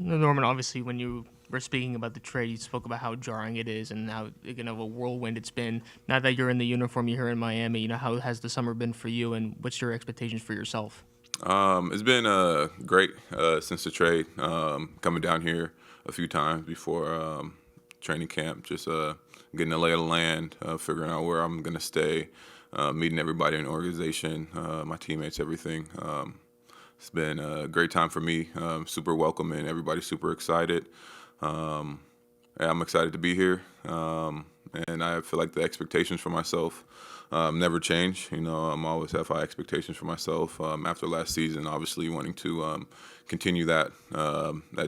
Norman, obviously, when you were speaking about the trade, you spoke about how jarring it is and how kind of a whirlwind it's been. Now that you're in the uniform, you're here in Miami. How has the summer been for you, and what's your expectations for yourself? It's been great since the trade. Coming down here a few times before training camp, just getting the lay of the land, figuring out where I'm going to stay, meeting everybody in the organization, my teammates, everything. It's been a great time for me. Super welcoming. Everybody's super excited. Um, yeah, I'm excited to be here, and I feel like the expectations for myself never change. I'm always have high expectations for myself. After last season, obviously wanting to continue that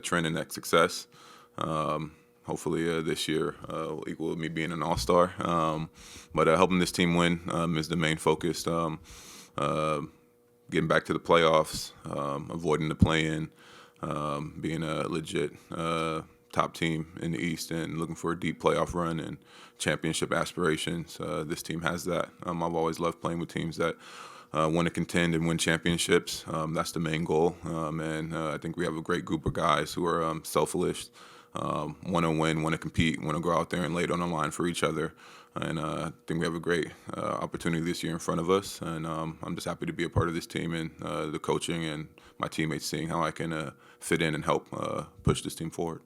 trend and that success. Hopefully this year will equal me being an all-star. But helping this team win is the main focus. Uh, Getting back to the playoffs, avoiding the play-in, being a legit top team in the East and looking for a deep playoff run and championship aspirations. This team has that. I've always loved playing with teams that want to contend and win championships. That's the main goal. And I think we have a great group of guys who are selfless, want to win, want to compete, want to go out there and lay it on the line for each other. And I think we have a great opportunity this year in front of us. And I'm just happy to be a part of this team and the coaching and my teammates seeing how I can fit in and help push this team forward.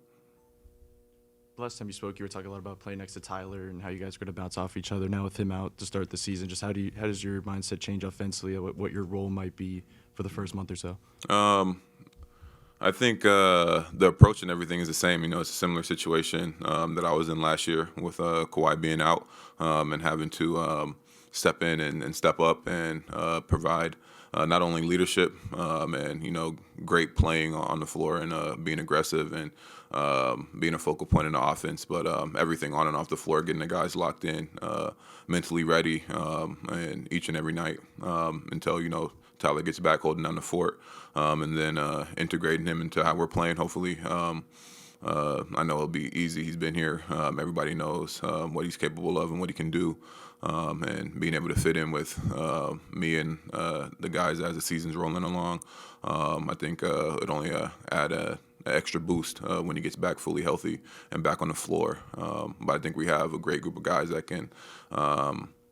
Last time you spoke, you were talking a lot about playing next to Tyler and how you guys are going to bounce off each other. Now with him out to start the season, just how does your mindset change offensively? What your role might be for the first month or so? I think the approach and everything is the same. It's a similar situation that I was in last year with Kawhi being out and having to step in and step up and provide not only leadership and great playing on the floor and being aggressive and being a focal point in the offense, but everything on and off the floor, getting the guys locked in, mentally ready, and each and every night until Tyler gets back holding down the fort, and then integrating him into how we're playing. Hopefully, I know it'll be easy. He's been here. Everybody knows what he's capable of and what he can do. And being able to fit in with me and the guys as the season's rolling along, I think it only add an extra boost when he gets back fully healthy and back on the floor. But I think we have a great group of guys that can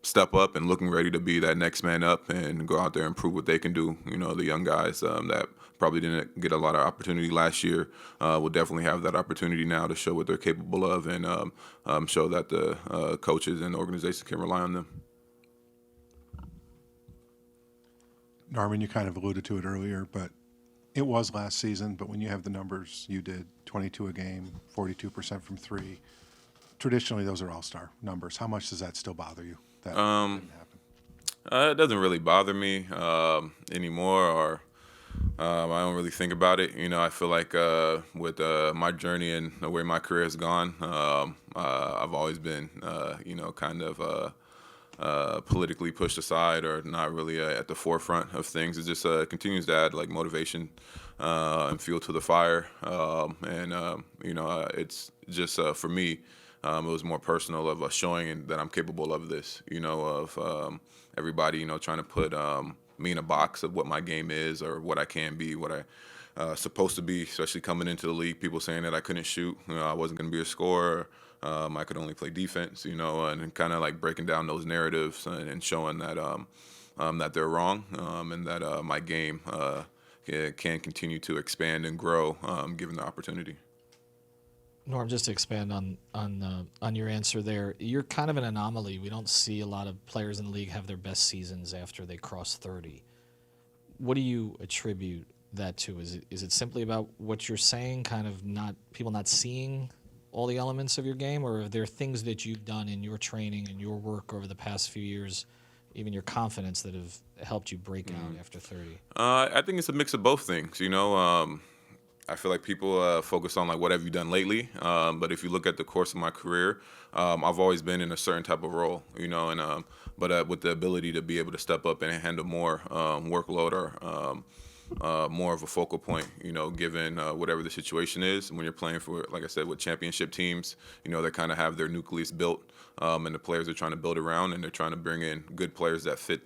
step up and looking ready to be that next man up and go out there and prove what they can do. The young guys that probably didn't get a lot of opportunity last year will definitely have that opportunity now to show what they're capable of and show that the coaches and the organization can rely on them. Norman, you kind of alluded to it earlier, but it was last season. But when you have the numbers you did, 22 a game, 42% from three, traditionally those are all-star numbers. How much does that still bother you? That didn't happen? It doesn't really bother me anymore, or I don't really think about it. I feel like with my journey and the way my career has gone, I've always been, kind of politically pushed aside or not really at the forefront of things. It just continues to add like motivation and fuel to the fire. It's just for me. It was more personal of showing that I'm capable of this, of everybody, trying to put me in a box of what my game is or what I can be, what I supposed to be, especially coming into the league. People saying that I couldn't shoot, I wasn't going to be a scorer, I could only play defense, and kind of like breaking down those narratives and showing that that they're wrong and that my game can continue to expand and grow given the opportunity. Norm, just to expand on your answer there, you're kind of an anomaly. We don't see a lot of players in the league have their best seasons after they cross 30. What do you attribute that to? Is it simply about what you're saying, kind of people not seeing all the elements of your game, or are there things that you've done in your training and your work over the past few years, even your confidence, that have helped you break out after 30? I think it's a mix of both things. I feel like people focus on like what have you done lately, but if you look at the course of my career, I've always been in a certain type of role, but with the ability to be able to step up and handle more workload or more of a focal point, given whatever the situation is. When you're playing for, like I said, with championship teams, they kind of have their nucleus built, and the players are trying to build around, and they're trying to bring in good players that fit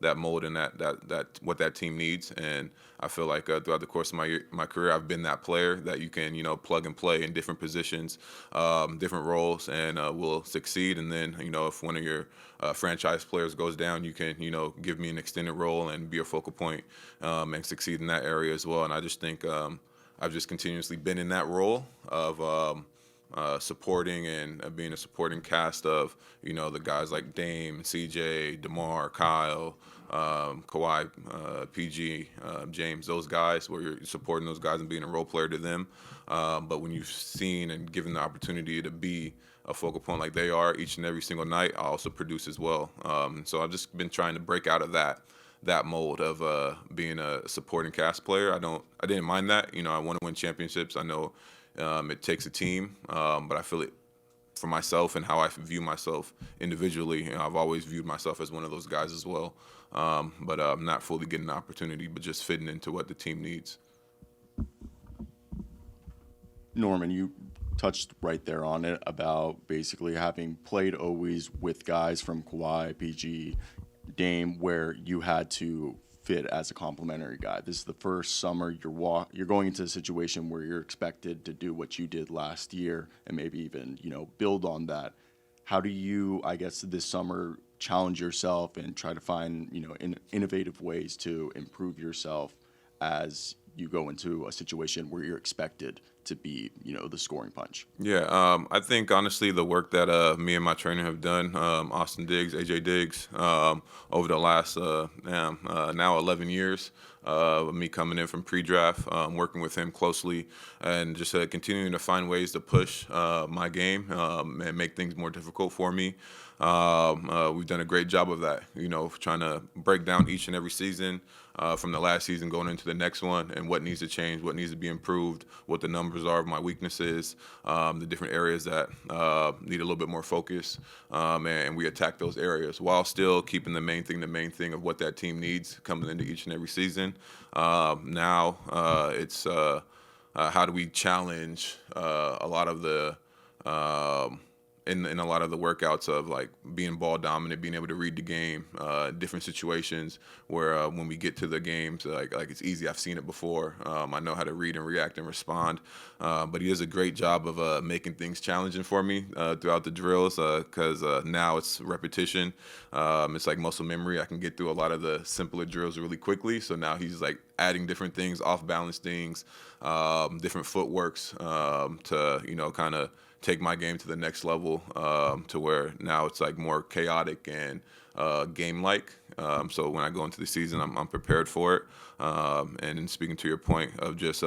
mold and that what that team needs. And I feel like throughout the course of my career, I've been that player that you can plug and play in different positions, different roles, and will succeed. And then if one of your franchise players goes down, you can give me an extended role and be a focal point and succeed in that area as well. And I just think I've just continuously been in that role of supporting and being a supporting cast of the guys like Dame, CJ, DeMar, Kyle, Kawhi, PG, James, those guys, where you're supporting those guys and being a role player to them. But when you've seen and given the opportunity to be a focal point like they are each and every single night, I also produce as well. So I've just been trying to break out of that mold of being a supporting cast player. I didn't mind that. I want to win championships. I know it takes a team, but I feel it for myself and how I view myself individually. I've always viewed myself as one of those guys as well. But I'm not fully getting the opportunity, but just fitting into what the team needs. Norman, you touched right there on it about basically having played always with guys from Kawhi, PG, Dame, where you had to fit as a complimentary guy. This is the first summer you're going into a situation where you're expected to do what you did last year and maybe even build on that. How do you, I guess, this summer challenge yourself and try to find innovative ways to improve yourself as you go into a situation where you're expected to be the scoring punch? Yeah, I think honestly the work that me and my trainer have done, Austin Diggs, AJ Diggs, over the last now 11 years, me coming in from pre-draft, working with him closely, and just continuing to find ways to push my game and make things more difficult for me. We've done a great job of that, trying to break down each and every season from the last season going into the next one, and what needs to change, what needs to be improved, what the numbers are of my weaknesses, the different areas that need a little bit more focus, and we attack those areas while still keeping the main thing of what that team needs coming into each and every season. Now it's how do we challenge a lot of the in a lot of the workouts of like being ball dominant, being able to read the game, different situations where when we get to the games, like it's easy. I've seen it before. I know how to read and react and respond. But he does a great job of making things challenging for me throughout the drills because now it's repetition. It's like muscle memory. I can get through a lot of the simpler drills really quickly. So now he's like adding different things, off balance things, different footworks to kind of take my game to the next level, to where now it's like more chaotic and game-like. So when I go into the season, I'm prepared for it. And in speaking to your point of just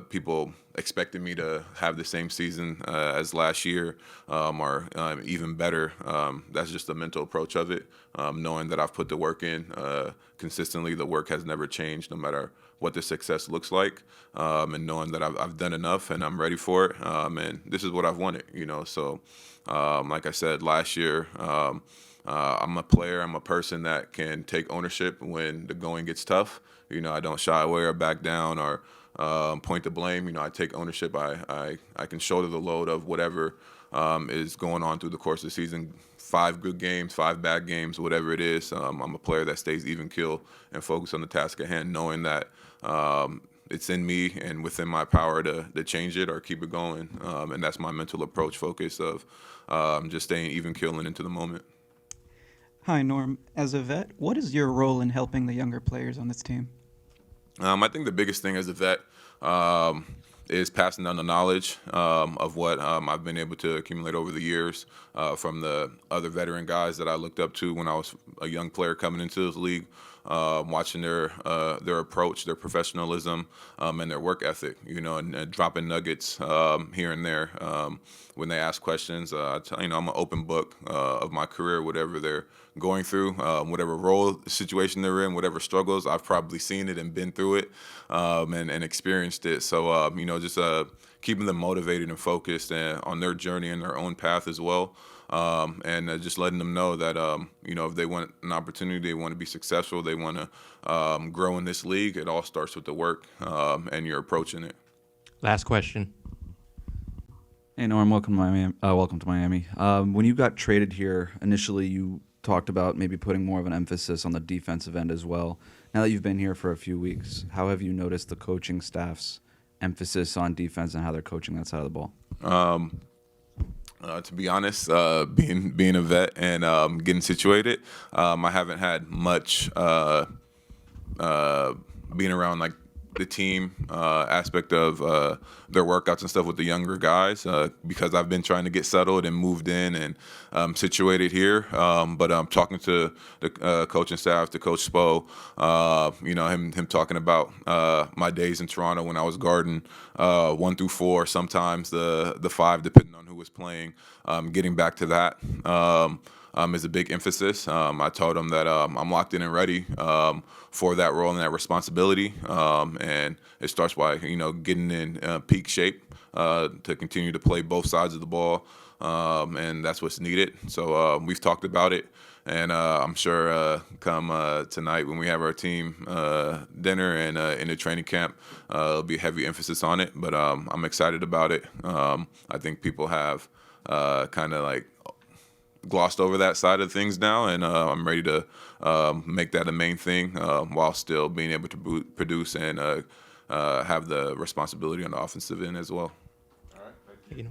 people expecting me to have the same season as last year or even better, that's just the mental approach of it. Knowing that I've put the work in consistently, the work has never changed no matter what the success looks like, and knowing that I've done enough and I'm ready for it, and this is what I've wanted, So, like I said, last year, I'm a player, I'm a person that can take ownership when the going gets tough. I don't shy away or back down or point the blame. I take ownership. I can shoulder the load of whatever is going on through the course of the season. 5 good games, 5 bad games, whatever it is. I'm a player that stays even keel and focused on the task at hand, knowing that it's in me and within my power to change it or keep it going. And that's my mental approach focus of just staying even keel and into the moment. Hi, Norm. As a vet, what is your role in helping the younger players on this team? I think the biggest thing as a vet is passing down the knowledge of what I've been able to accumulate over the years from the other veteran guys that I looked up to when I was a young player coming into this league, watching their approach, their professionalism, and their work ethic, and dropping nuggets here and there. When they ask questions, I'm an open book of my career, whatever they're going through, whatever role situation they're in, whatever struggles, I've probably seen it and been through it and experienced it. So, just keeping them motivated and focused on their journey and their own path as well. And just letting them know that, if they want an opportunity, they want to be successful, they want to grow in this league, it all starts with the work and you're approaching it. Last question. Hey Norm, welcome to Miami. When you got traded here, initially you talked about maybe putting more of an emphasis on the defensive end as well. Now that you've been here for a few weeks, how have you noticed the coaching staff's emphasis on defense and how they're coaching that side of the ball? To be honest, being a vet and getting situated, I haven't had much being around like the team aspect of their workouts and stuff with the younger guys because I've been trying to get settled and moved in and situated here. But I'm talking to the coaching staff, to Coach Spo, him talking about my days in Toronto when I was guarding 1 through 4, sometimes the 5, depending on who was playing. Getting back to that. Is a big emphasis. I told him that I'm locked in and ready for that role and that responsibility, and it starts by getting in peak shape to continue to play both sides of the ball, and that's what's needed. So we've talked about it, and I'm sure come tonight when we have our team dinner and in the training camp, there'll be heavy emphasis on it. But I'm excited about it. I think people have kind of like glossed over that side of things now, and I'm ready to make that a main thing while still being able to produce and have the responsibility on the offensive end as well. You know.